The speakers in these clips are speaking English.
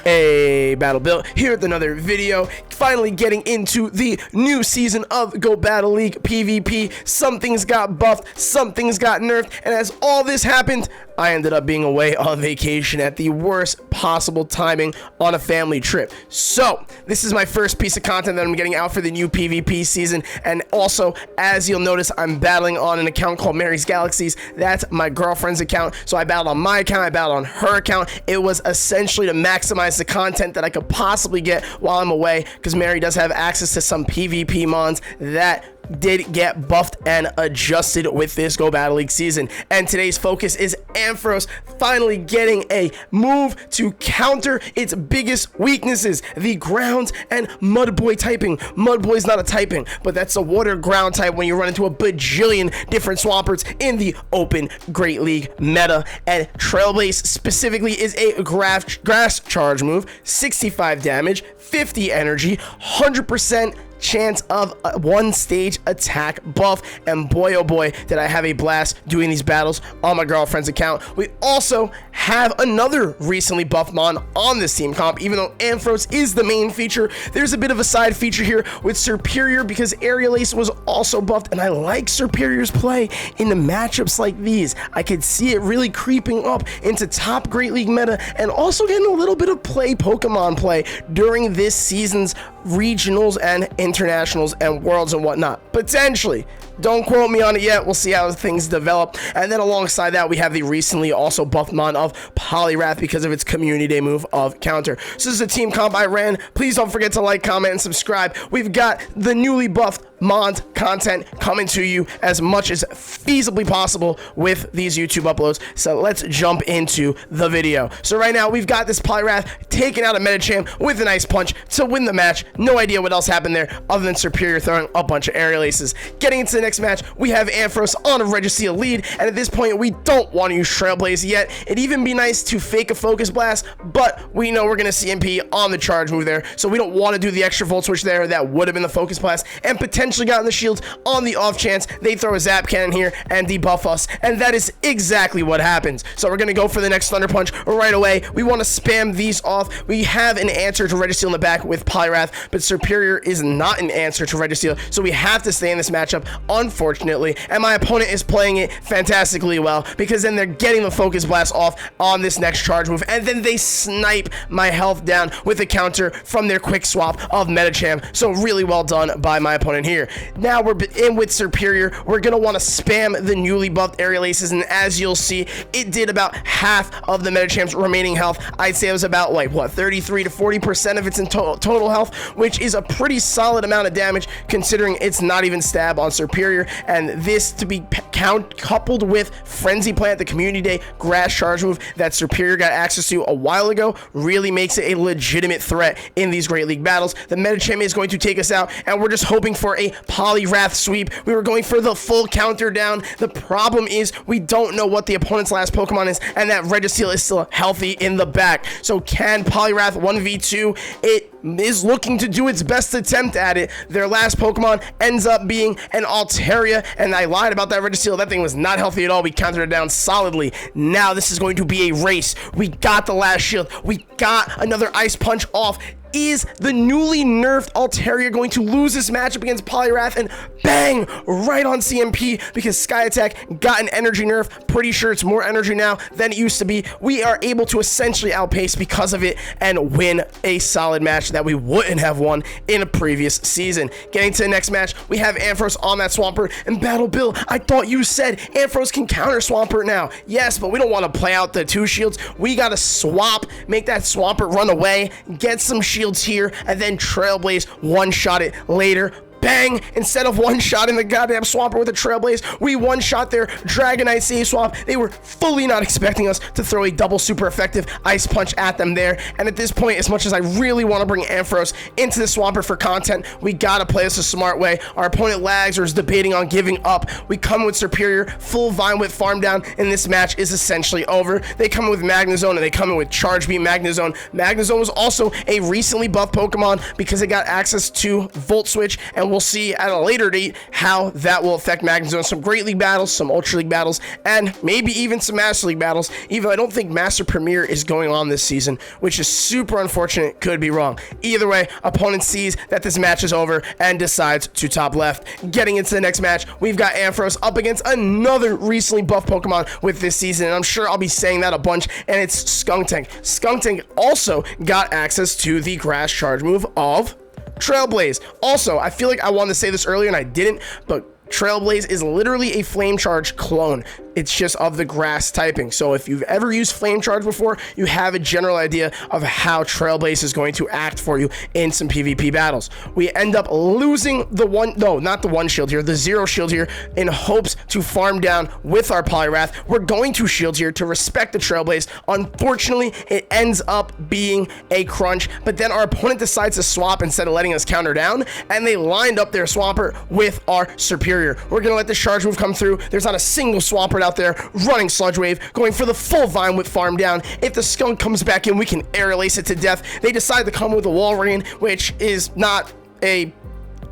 Hey, Battle Bill here with another video. Finally getting into the new season of Go Battle League PvP. Some things got buffed, some things got nerfed, and as all this happened, I ended up being away on vacation at the worst possible timing on a family trip. So this is my first piece of content that I'm getting out for the new PvP season, and also, as you'll notice, I'm battling on an account called Mary's Galaxies. That's my girlfriend's account. So I battled on my account, I battled on her account. It was essentially to maximize the content that I could possibly get while I'm away, because Mary does have access to some PvP mons that did get buffed and adjusted with this Go Battle League season. And today's focus is Ampharos finally getting a move to counter its biggest weaknesses, the ground and mud boy typing. Mud boy is not a typing, but that's a water ground type when you run into a bajillion different Swamperts in the open Great League meta. And Trailblaze specifically is a grass charge move, 65 damage, 50 energy, 100% chance of a one stage attack buff, and boy oh boy did I have a blast doing these battles on my girlfriend's account. We also have another recently buffed mon on this team comp. Even though Ampharos is the main feature, there's a bit of a side feature here with Superior, because Aerial Ace was also buffed, and I like Superior's play in the matchups like these. I could see it really creeping up into top Great League meta, and also getting a little bit of Pokemon play during this season's regionals and internationals and worlds and whatnot. Potentially. Don't quote me on it yet. We'll see how things develop. And then alongside that, we have the recently also buffed mon of Poliwrath because of its community day move of counter. So this is a team comp I ran. Please don't forget to like, comment, and subscribe. We've got the newly buffed mons content coming to you as much as feasibly possible with these YouTube uploads. So let's jump into the video. So right now, we've got this Poliwrath taking out a Medicham with an Ice Punch to win the match. No idea what else happened there other than Superior throwing a bunch of aerial aces. Getting into the next match, we have Ampharos on a Registeel lead, and at this point, we don't want to use Trailblaze yet. It'd even be nice to fake a Focus Blast, but we know we're going to CMP on the charge move there, so we don't want to do the extra Volt Switch there. That would have been the Focus Blast, and potentially gotten the shields on the off chance they throw a Zap Cannon here and debuff us, and that is exactly what happens. So we're going to go for the next Thunder Punch right away. We want to spam these off. We have an answer to Registeel in the back with Poliwrath, but Superior is not an answer to Registeel, so we have to stay in this matchup, unfortunately, and my opponent is playing it fantastically well, because then they're getting the Focus Blast off on this next charge move, and then they snipe my health down with a counter from their quick swap of Medicham. So really well done by my opponent here. Now we're in with Superior. We're going to want to spam the newly buffed aerial aces, and as you'll see, it did about half of the Medicham's remaining health. I'd say it was about, like, what, 33 to 40% of its total health, which is a pretty solid amount of damage considering it's not even stab on Superior. And this to be coupled with Frenzy Plant, the community day grass charge move that Superior got access to a while ago, really makes it a legitimate threat in these Great League battles. The Medicham is going to take us out, and we're just hoping for a Poliwrath sweep. We were going for the full counter down. The problem is we don't know what the opponent's last Pokemon is, and that Registeel is still healthy in the back. So can Poliwrath 1v2? It is looking to do its best attempt at it. Their last Pokemon ends up being an Altaria, and I lied about that Registeel. That thing was not healthy at all. We countered it down solidly. Now this is going to be a race. We got the last shield. We got another Ice Punch off. Is the newly nerfed Altaria going to lose this matchup against Poliwrath? And bang, right on CMP, because Sky Attack got an energy nerf. Pretty sure it's more energy now than it used to be. We are able to essentially outpace because of it and win a solid match that we wouldn't have won in a previous season. Getting to the next match, we have Ampharos on that Swampert. And Battle Bill, I thought you said Ampharos can counter Swampert now. Yes, but we don't want to play out the two shields. We got to swap, make that Swampert run away, get some shields here, and then Trailblaze one-shot it later. Bang! Instead of one-shotting the goddamn Swampert with a Trailblaze, we one-shot their Dragonite save swap. They were fully not expecting us to throw a double super effective Ice Punch at them there. And at this point, as much as I really want to bring Ampharos into the Swampert for content, we gotta play this a smart way. Our opponent lags or is debating on giving up. We come with Superior, full Vine Whip farm down, and this match is essentially over. They come in with Magnezone, and they come in with Charge Beam Magnezone. Magnezone was also a recently buffed Pokemon because it got access to Volt Switch, and and we'll see at a later date how that will affect Magnum Zone. Some Great League battles, some Ultra League battles, and maybe even some Master League battles, even though I don't think Master Premier is going on this season, which is super unfortunate. Could be wrong. Either way, opponent sees that this match is over and decides to top left. Getting into the next match, we've got Ampharos up against another recently buffed Pokemon with this season, and I'm sure I'll be saying that a bunch, and it's Skuntank. Skuntank also got access to the grass charge move of Trailblaze. Also, I feel like I wanted to say this earlier and I didn't, but Trailblaze is literally a Flame Charge clone. It's just of the grass typing. So if you've ever used Flame Charge before, you have a general idea of how Trailblaze is going to act for you in some PvP battles. We end up losing the one, no, not the one shield here, the 0 shield here, in hopes to farm down with our Poliwrath. We're going to shield here to respect the Trailblaze. Unfortunately, it ends up being a crunch, but then our opponent decides to swap instead of letting us counter down, and they lined up their Swampert with our Superior. We're gonna let this charge move come through. There's not a single Swampert out there running Sludge Wave, going for the full Vine Whip farm down. If the Skunk comes back in, we can aerial ace it to death. They decide to come with a Walrein, which is not a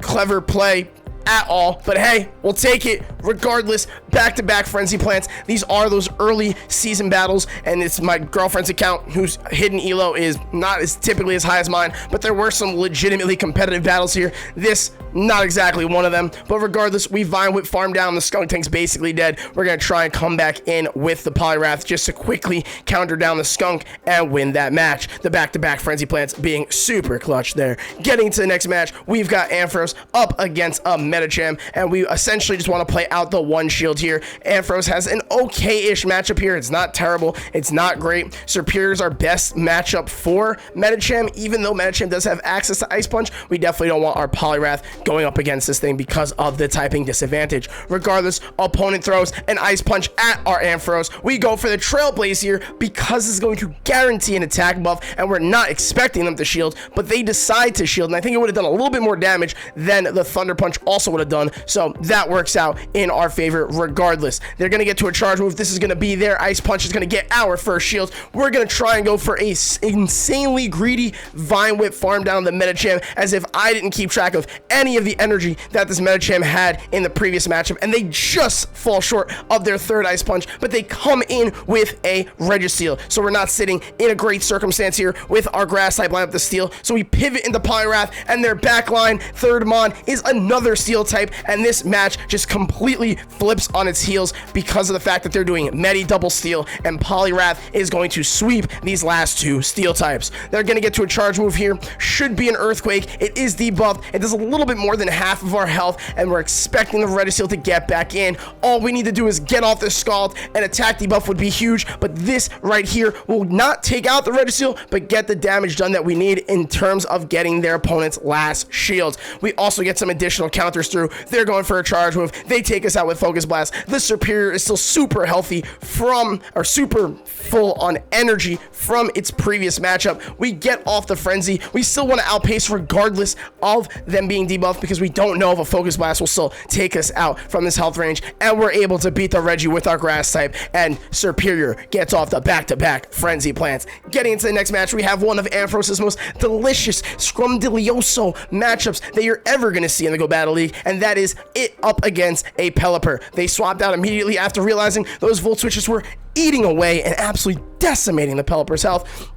clever play at all, but hey, we'll take it regardless. Back-to-back Frenzy Plants. These are those early season battles, and it's my girlfriend's account whose hidden elo is not as typically as high as mine, but there were some legitimately competitive battles here. This, not exactly one of them, but regardless, we Vine Whip farm down. The Skuntank's basically dead. We're gonna try and come back in with the Poliwrath just to quickly counter down the Skunk and win that match. The back-to-back Frenzy Plants being super clutch there. Getting to the next match, we've got Ampharos up against a Medicham, and we essentially just want to play out the one shield here. Ampharos has an okay-ish matchup here. It's not terrible. It's not great. Superior is our best matchup for Medicham. Even though Medicham does have access to Ice Punch, we definitely don't want our Poliwrath going up against this thing because of the typing disadvantage. Regardless, opponent throws an Ice Punch at our Ampharos. We go for the Trailblaze here because it's going to guarantee an attack buff, and we're not expecting them to shield, but they decide to shield, and I think it would have done a little bit more damage than the Thunder Punch also would have done, so that works out in our favor regardless. They're going to get to a charge move. This is going to be their Ice Punch. Is going to get our first shield. We're going to try and go for a insanely greedy Vine Whip farm down the Medicham, as if I didn't keep track of any of the energy that this Medicham had in the previous matchup, and they just fall short of their third Ice Punch, but they come in with a Registeel, so we're not sitting in a great circumstance here with our grass type line up the Steel, so we pivot into Poliwrath, and their backline third Mon is another Steel type, and this match just completely flips on its heels because of the fact that they're doing Medi double Steel, and Poliwrath is going to sweep these last two Steel types. They're going to get to a charge move here. Should be an Earthquake. It is debuffed. It does a little bit more than half of our health, and we're expecting the Registeel to get back in. All we need to do is get off this Scald, and attack debuff would be huge, but this right here will not take out the Registeel, but get the damage done that we need in terms of getting their opponent's last shields. We also get some additional counters through. They're going for a charge move. They take us out with Focus Blast. The Superior is still super healthy from, or super full on energy from its previous matchup. We get off the Frenzy. We still want to outpace regardless of them being debuffed, because we don't know if a Focus Blast will still take us out from this health range, and we're able to beat the Reggie with our grass type, and Superior gets off the back-to-back Frenzy Plants. Getting into the next match, we have one of Ampharos' most delicious Scrumdiddlioso matchups that you're ever going to see in the Go Battle League, and that is it up against a Pelipper. They swapped out immediately after realizing those Volt Switches were eating away and absolutely decimating the Pelipper's health.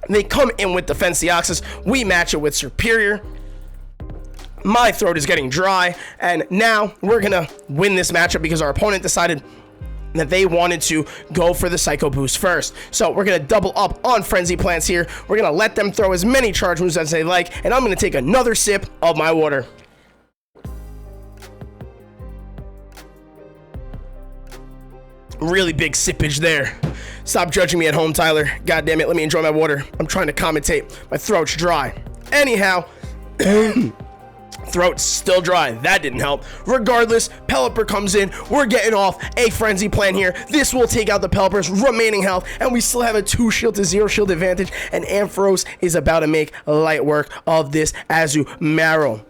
They come in with Defense Deoxys. We match it with Superior. My throat is getting dry, and now we're gonna win this matchup because our opponent decided that they wanted to go for the Psycho Boost first. So we're gonna double up on Frenzy Plants here. We're gonna let them throw as many charge moves as they like, and I'm gonna take another sip of my water. Really big sippage there. Stop judging me at home, Tyler. God damn it, let me enjoy my water. I'm trying to commentate. My throat's dry. Anyhow, throat's still dry. That didn't help. Regardless, Pelipper comes in. We're getting off a Frenzy Plant here. This will take out the Pelipper's remaining health, and we still have a 2 shield to 0 shield advantage, and Ampharos is about to make light work of this Azumarill.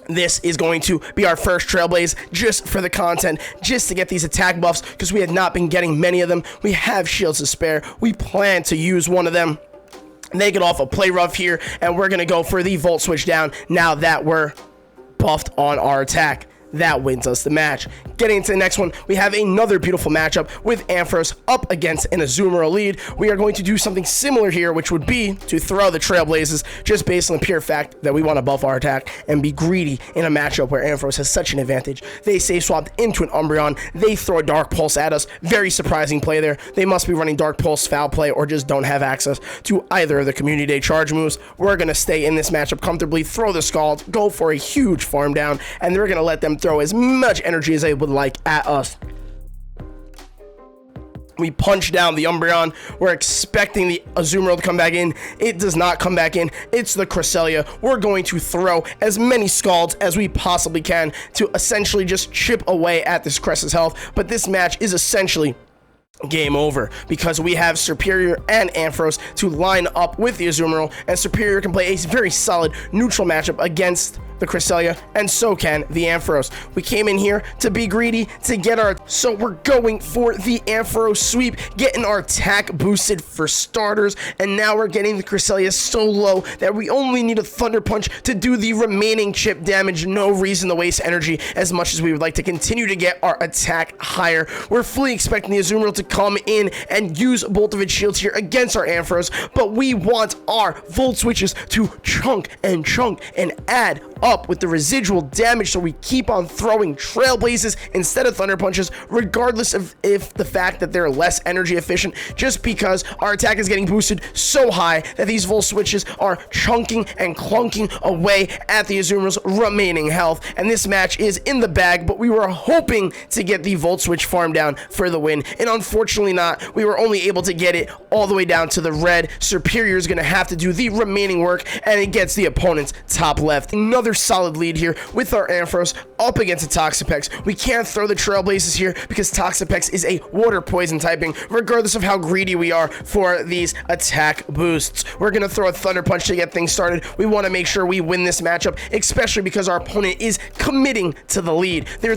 This is going to be our first Trailblaze just for the content, just to get these attack buffs, because we had not been getting many of them. We have shields to spare. We plan to use one of them. They get off a Play Rough here, and we're going to go for the Volt Switch down now that we're buffed on our attack. That wins us the match. Getting into the next one, we have another beautiful matchup with Ampharos up against an Azumarill lead. We are going to do something similar here, which would be to throw the Trailblazes, just based on the pure fact that we want to buff our attack and be greedy in a matchup where Ampharos has such an advantage. They save swapped into an Umbreon. They throw a Dark Pulse at us. Very surprising play there. They must be running Dark Pulse, Foul Play, or just don't have access to either of the Community Day charge moves. We're going to stay in this matchup comfortably, throw the Scald, go for a huge farm down, and they're going to let them throw as much energy as they would like at us. We punch down the Umbreon. We're expecting the Azumarill to come back in. It does not come back in. It's the Cresselia. We're going to throw as many Scalds as we possibly can to essentially just chip away at this Cress's health. But this match is essentially game over because we have Superior and Ampharos to line up with the Azumarill, and Superior can play a very solid neutral matchup against the Cresselia, and so can the Ampharos. We came in here to be greedy, to get our... So we're going for the Ampharos sweep, getting our attack boosted for starters, and now we're getting the Cresselia so low that we only need a Thunder Punch to do the remaining chip damage. No reason to waste energy as much as we would like to continue to get our attack higher. We're fully expecting the Azumarill to come in and use both of its shields here against our Ampharos, but we want our Volt Switches to chunk and add up with the residual damage, so we keep on throwing Trailblazes instead of Thunder Punches, regardless of if the fact that they're less energy efficient, just because our attack is getting boosted so high that these Volt Switches are chunking and clunking away at the Azumarill's remaining health. And this match is in the bag, but we were hoping to get the Volt Switch farm down for the win, and unfortunately not. We were only able to get it all the way down to the red. Superior is going to have to do the remaining work, and it gets the opponent's top left. Another solid lead here with our Ampharos up against a Toxapex. We can't throw the Trailblazes here because Toxapex is a water poison typing, regardless of how greedy we are for these attack boosts. We're going to throw a Thunder Punch to get things started. We want to make sure we win this matchup, especially because our opponent is committing to the lead. They're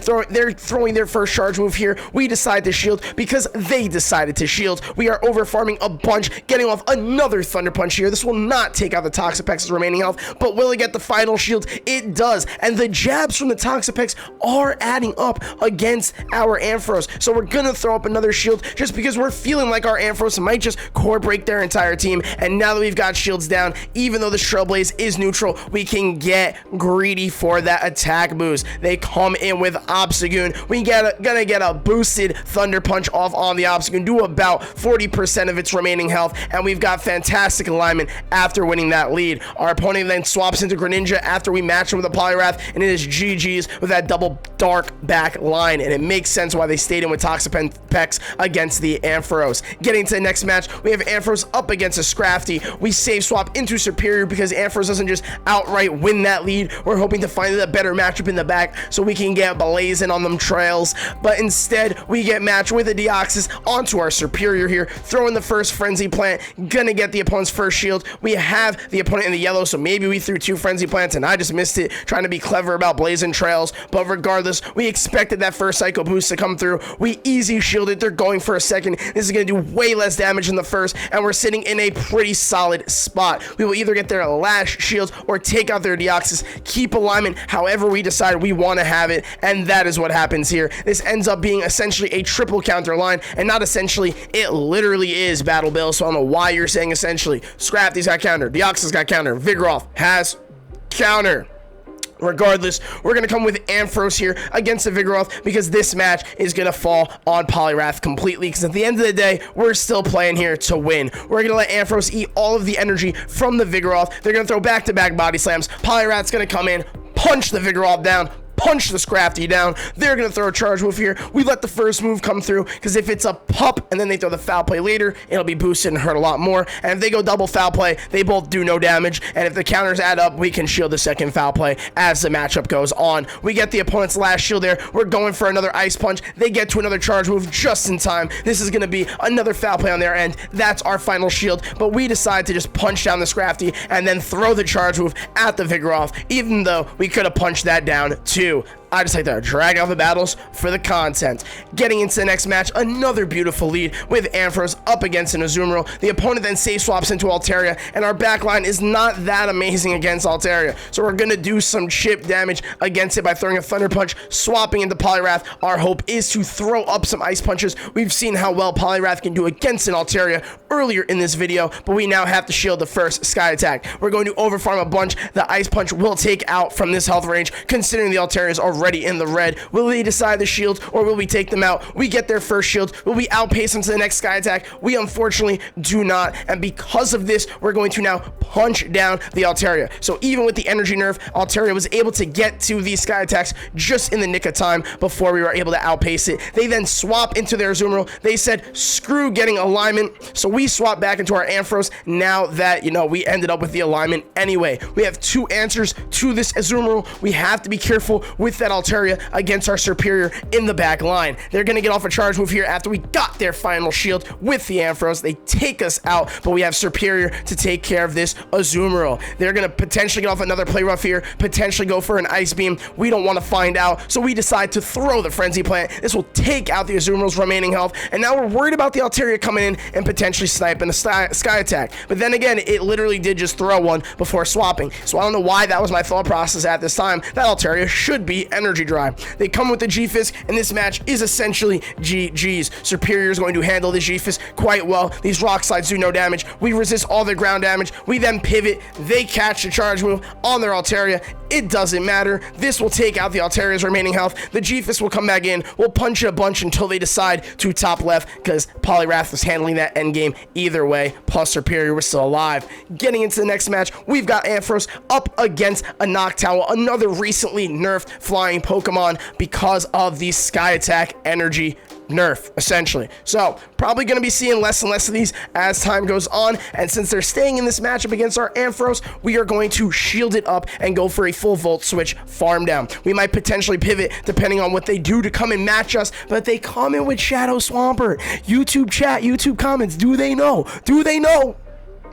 throwing their first charge move here. We decide to shield because they decided to shield. We are over farming a bunch, getting off another Thunder Punch here. This will not take out the Toxapex's remaining health, but will it get the final shield? It does, and the jabs from the Toxapex are adding up against our Ampharos, so we're gonna throw up another shield just because we're feeling like our Ampharos might just core break their entire team. And now that we've got shields down, even though the Trailblaze is neutral, we can get greedy for that attack boost. They come in with Obstagoon. We gonna get a boosted Thunder Punch off on the Obstagoon, do about 40% of its remaining health, and we've got fantastic alignment after winning that lead. Our opponent then swaps into Greninja after we match him with a Poliwrath, and it is GG's with that double dark back line, and it makes sense why they stayed in with Toxapex against the Ampharos. Getting to the next match, we have Ampharos up against a Scrafty. We save swap into Superior because Ampharos doesn't just outright win that lead. We're hoping to find a better matchup in the back so we can get blazing on them trails, but instead we get matched with a Deoxys onto our Superior here, throwing the first Frenzy Plant, gonna get the opponent's first shield. We have the opponent in the yellow, so maybe we threw two Frenzy Plants and I just missed it, trying to be clever about blazing trails, but regardless, we expected that first Psycho Boost to come through. We easy shielded. They're going for a second. This is going to do way less damage than the first, and we're sitting in a pretty solid spot. We will either get their last shields or take out their Deoxys, keep alignment however we decide we want to have it, and that is what happens here. This ends up being essentially a triple counter line, and not essentially, it literally is Battle Bill, so I don't know why you're saying essentially. Scrafty's got counter, Deoxys got counter, Vigoroth has counter. Regardless, we're going to come with Ampharos here against the Vigoroth because this match is going to fall on Poliwrath completely, because at the end of the day, we're still playing here to win. We're going to let Ampharos eat all of the energy from the Vigoroth. They're going to throw back-to-back body slams. Poliwrath's going to come in, punch the Vigoroth down, punch the Scrafty down. They're going to throw a charge move here. We let the first move come through because if it's a pup and then they throw the foul play later, it'll be boosted and hurt a lot more. And if they go double foul play, they both do no damage. And if the counters add up, we can shield the second foul play as the matchup goes on. We get the opponent's last shield there. We're going for another ice punch. They get to another charge move just in time. This is going to be another foul play on their end. That's our final shield. But we decide to just punch down the Scrafty and then throw the charge move at the Vigoroth, even though we could have punched that down too. I just like to drag out the battles for the content. Getting into the next match, another beautiful lead with Ampharos up against an Azumarill. The opponent then safe swaps into Altaria, and our backline is not that amazing against Altaria. So we're gonna do some chip damage against it by throwing a Thunder Punch, swapping into Poliwrath. Our hope is to throw up some Ice Punches. We've seen how well Poliwrath can do against an Altaria earlier in this video, but we now have to shield the first Sky Attack. We're going to overfarm a bunch. The Ice Punch will take out from this health range, considering the Altaria is already in the red. Will they decide the shield, or will we take them out? We get their first shield. Will we outpace them to the next Sky Attack? We unfortunately do not, and because of this, we're going to now punch down the Altaria. So even with the energy nerf, Altaria was able to get to these Sky Attacks just in the nick of time before we were able to outpace it. They then swap into their Azumarill. They said, screw getting alignment, so we swap back into our Ampharos now that, you know, we ended up with the alignment anyway. We have two answers to this Azumarill. We have to be careful with that Altaria against our superior in the back line. They're going to get off a charge move here after we got their final shield with the Ampharos. They take us out, but we have superior to take care of this Azumarill. They're going to potentially get off another play rough here, potentially go for an Ice Beam. We don't want to find out, so we decide to throw the Frenzy Plant. This will take out the Azumarill's remaining health, and now we're worried about the Altaria coming in and potentially sniping a Sky Attack. But then again, it literally did just throw one before swapping, so I don't know why that was my thought process at this time. That Altaria should be energy dry. They come with the G-Fisk, and this match is essentially GG's. Superior is going to handle the G-Fisk quite well. These rock slides do no damage. We resist all their ground damage. We then pivot. They catch the charge move on their Altaria. It doesn't matter. This will take out the Altaria's remaining health. The G-Fisk will come back in. We'll punch it a bunch until they decide to top left, because Poliwrath was handling that end game either way. Plus Superior was still alive. Getting into the next match, we've got Ampharos up against a Noctowl, another recently nerfed flying Pokemon because of the Sky Attack energy nerf, essentially. So probably going to be seeing less and less of these as time goes on, and since they're staying in this matchup against our Ampharos, we are going to shield it up and go for a full Volt Switch farm down. We might potentially pivot depending on what they do to come and match us, but they come in with Shadow Swampert. YouTube chat, YouTube comments, do they know? Do they know?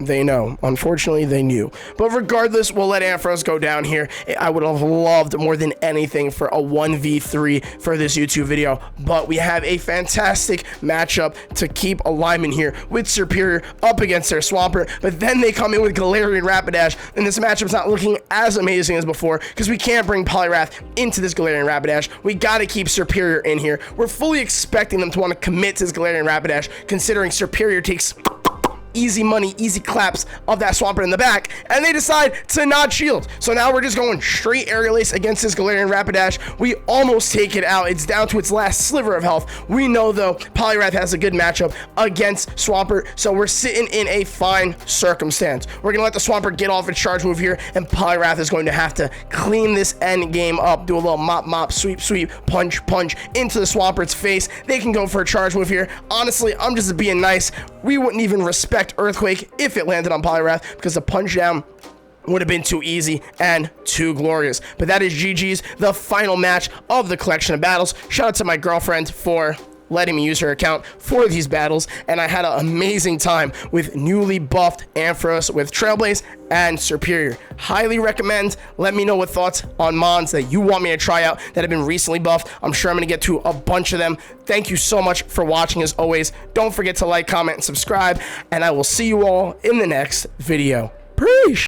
They know. Unfortunately, they knew. But regardless, we'll let Ampharos go down here. I would have loved more than anything for a 1v3 for this YouTube video, but we have a fantastic matchup to keep alignment here with Superior up against their Swampert, but then they come in with Galarian Rapidash, and this matchup's not looking as amazing as before because we can't bring Poliwrath into this Galarian Rapidash. We got to keep Superior in here. We're fully expecting them to want to commit to this Galarian Rapidash, considering Superior takes easy money, easy claps of that Swampert in the back, and they decide to not shield. So now we're just going straight Aerial Ace against this Galarian Rapidash. We almost take it out. It's down to its last sliver of health. We know, though, Poliwrath has a good matchup against Swampert, so we're sitting in a fine circumstance. We're going to let the Swampert get off its charge move here, and Poliwrath is going to have to clean this end game up, do a little mop, mop, sweep, sweep, punch, punch into the Swampert's face. They can go for a charge move here. Honestly, I'm just being nice. We wouldn't even respect Earthquake if it landed on Poliwrath, because the punch down would have been too easy and too glorious. But that is GG's, the final match of the collection of battles. Shout out to my girlfriend for letting me use her account for these battles, and I had an amazing time with newly buffed Ampharos with Trailblaze and Superior. Highly recommend. Let me know what thoughts on mons that you want me to try out that have been recently buffed. I'm sure I'm going to get to a bunch of them. Thank you so much for watching as always. Don't forget to like, comment, and subscribe, and I will see you all in the next video. Peace!